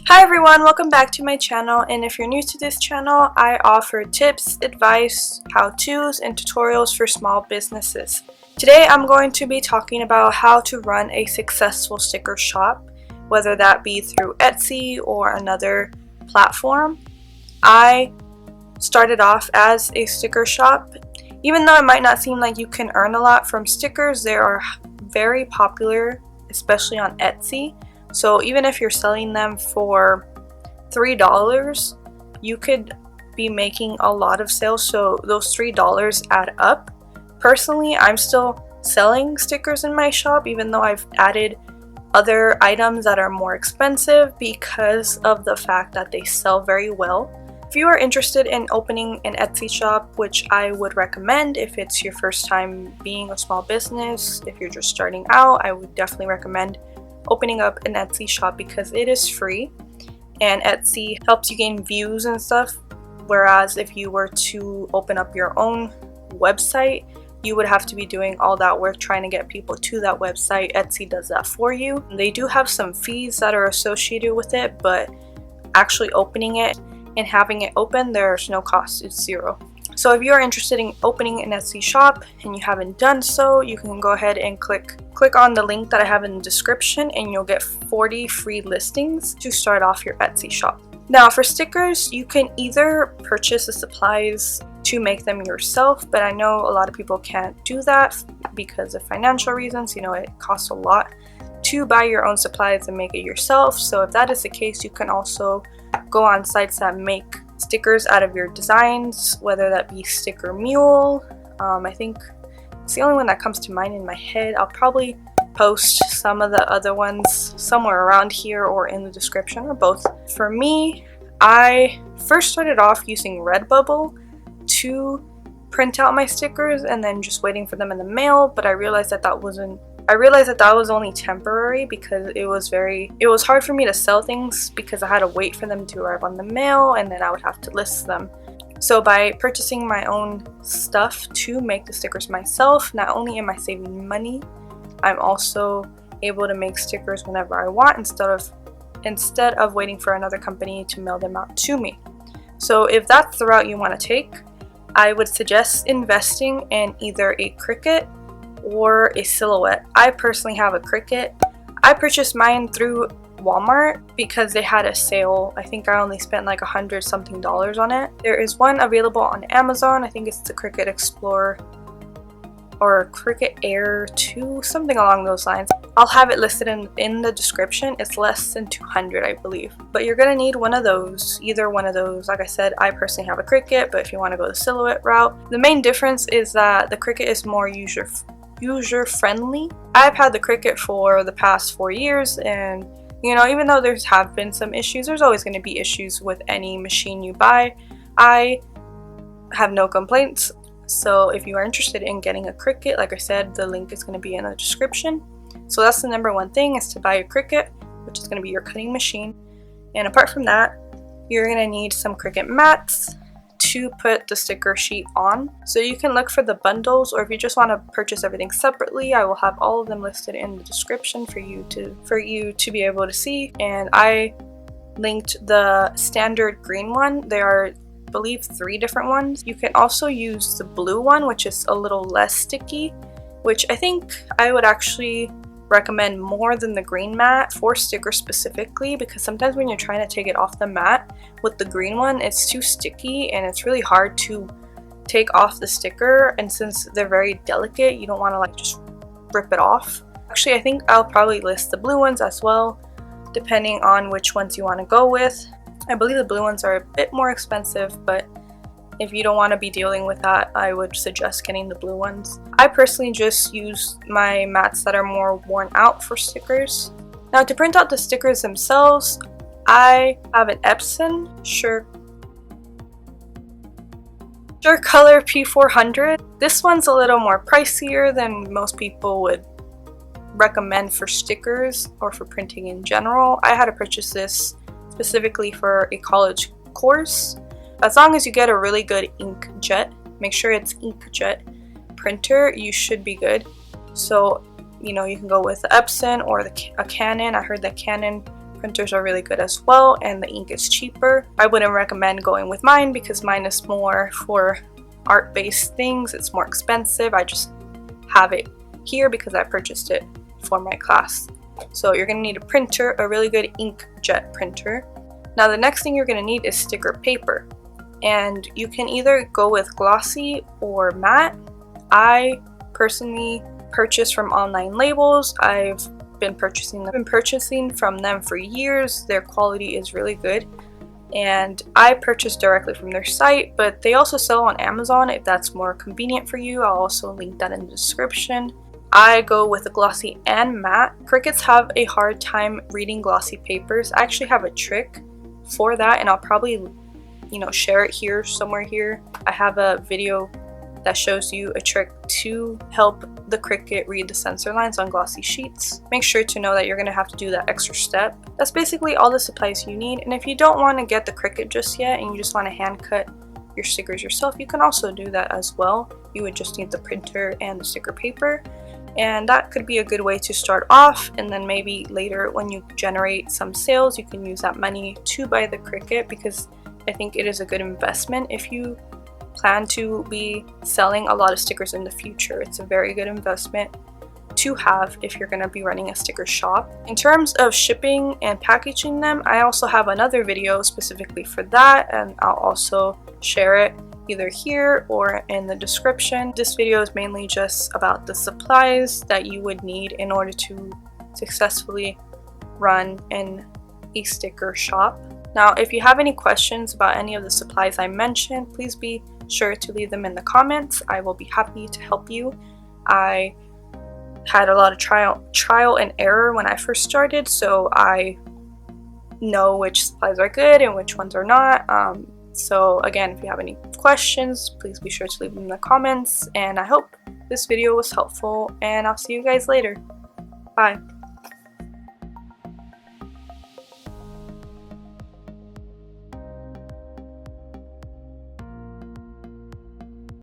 Hi everyone, welcome back to my channel, and if you're new to this channel, I offer tips, advice, how-tos, and tutorials for small businesses. Today I'm going to be talking about how to run a successful sticker shop, whether that be through Etsy or another platform. I started off as a sticker shop. Even though it might not seem like you can earn a lot from stickers, they are very popular, especially on Etsy. So even if you're selling them for $3, you could be making a lot of sales, so those $3 add up. Personally, I'm still selling stickers in my shop even though I've added other items that are more expensive because of the fact that they sell very well. If you are interested in opening an Etsy shop, which I would recommend if it's your first time being a small business, if you're just starting out, I would definitely recommend opening up an Etsy shop because it is free and Etsy helps you gain views and stuff, whereas if you were to open up your own website, you would have to be doing all that work trying to get people to that website. Etsy does that for you. They do have some fees that are associated with it, but actually opening it and having it open, there's no cost, it's zero. So if you're interested in opening an Etsy shop and you haven't done so, you can go ahead and click on the link that I have in the description and you'll get 40 free listings to start off your Etsy shop. Now for stickers, you can either purchase the supplies to make them yourself, but I know a lot of people can't do that because of financial reasons. You know, it costs a lot to buy your own supplies and make it yourself. So if that is the case, you can also go on sites that make stickers out of your designs, whether that be Sticker Mule. I think it's the only one that comes to mind in my head. I'll probably post some of the other ones somewhere around here or in the description, or both. For me, I first started off using Redbubble to print out my stickers and then just waiting for them in the mail, but I realized that that was only temporary because it was hard for me to sell things because I had to wait for them to arrive on the mail and then I would have to list them. So by purchasing my own stuff to make the stickers myself, not only am I saving money, I'm also able to make stickers whenever I want instead of waiting for another company to mail them out to me. So if that's the route you want to take, I would suggest investing in either a Cricut or a Silhouette. I personally have a Cricut. I purchased mine through Walmart because they had a sale. I think I only spent like $100 something on it. There is one available on Amazon. I think it's the Cricut Explorer or Cricut Air 2, something along those lines. I'll have it listed in the description. It's less than $200, I believe. But you're gonna need one of those, either one of those. Like I said, I personally have a Cricut, but if you want to go the Silhouette route, the main difference is that the Cricut is more user friendly. I've had the Cricut for the past 4 years, and you know, even though there's have been some issues, there's always going to be issues with any machine you buy. I have no complaints. So if you are interested in getting a Cricut, like I said, the link is going to be in the description. So that's the number one thing, is to buy a Cricut, which is going to be your cutting machine. And apart from that, you're going to need some Cricut mats to put the sticker sheet on. So you can look for the bundles, or if you just want to purchase everything separately, I will have all of them listed in the description for you to be able to see. And I linked the standard green one. There are, I believe, 3 different ones. You can also use the blue one, which is a little less sticky, which I think I would actually recommend more than the green mat for stickers specifically, because sometimes when you're trying to take it off the mat with the green one, it's too sticky and it's really hard to take off the sticker, and since they're very delicate, you don't want to like just rip it off. Actually, I think I'll probably list the blue ones as well, depending on which ones you want to go with. I believe the blue ones are a bit more expensive, but if you don't want to be dealing with that, I would suggest getting the blue ones. I personally just use my mats that are more worn out for stickers. Now to print out the stickers themselves, I have an Epson SureColor P400. This one's a little more pricier than most people would recommend for stickers or for printing in general. I had to purchase this specifically for a college course. As long as you get a really good inkjet, make sure it's inkjet printer, you should be good. So, you know, you can go with the Epson or a Canon. I heard that Canon printers are really good as well, and the ink is cheaper. I wouldn't recommend going with mine because mine is more for art-based things. It's more expensive. I just have it here because I purchased it for my class. So you're going to need a printer, a really good inkjet printer. Now the next thing you're going to need is sticker paper, and you can either go with glossy or matte. I personally purchase from Online Labels. I've been purchasing from them for years. Their quality is really good, and I purchase directly from their site, but they also sell on Amazon if that's more convenient for you. I'll also link that in the description. I go with the glossy and matte. Cricuts have a hard time reading glossy papers. I actually have a trick for that, and I'll probably, share it here somewhere here. I have a video that shows you a trick to help the Cricut read the sensor lines on glossy sheets. Make sure to know that you're going to have to do that extra step. That's basically all the supplies you need, and if you don't want to get the Cricut just yet and you just want to hand cut your stickers yourself, you can also do that as well. You would just need the printer and the sticker paper, and that could be a good way to start off, and then maybe later when you generate some sales you can use that money to buy the Cricut, because I think it is a good investment if you plan to be selling a lot of stickers in the future. It's a very good investment to have if you're going to be running a sticker shop. In terms of shipping and packaging them, I also have another video specifically for that, and I'll also share it either here or in the description. This video is mainly just about the supplies that you would need in order to successfully run a sticker shop. Now, if you have any questions about any of the supplies I mentioned, please be sure to leave them in the comments. I will be happy to help you. I had a lot of trial and error when I first started, so I know which supplies are good and which ones are not. So again, if you have any questions, please be sure to leave them in the comments, and I hope this video was helpful, and I'll see you guys later. Bye.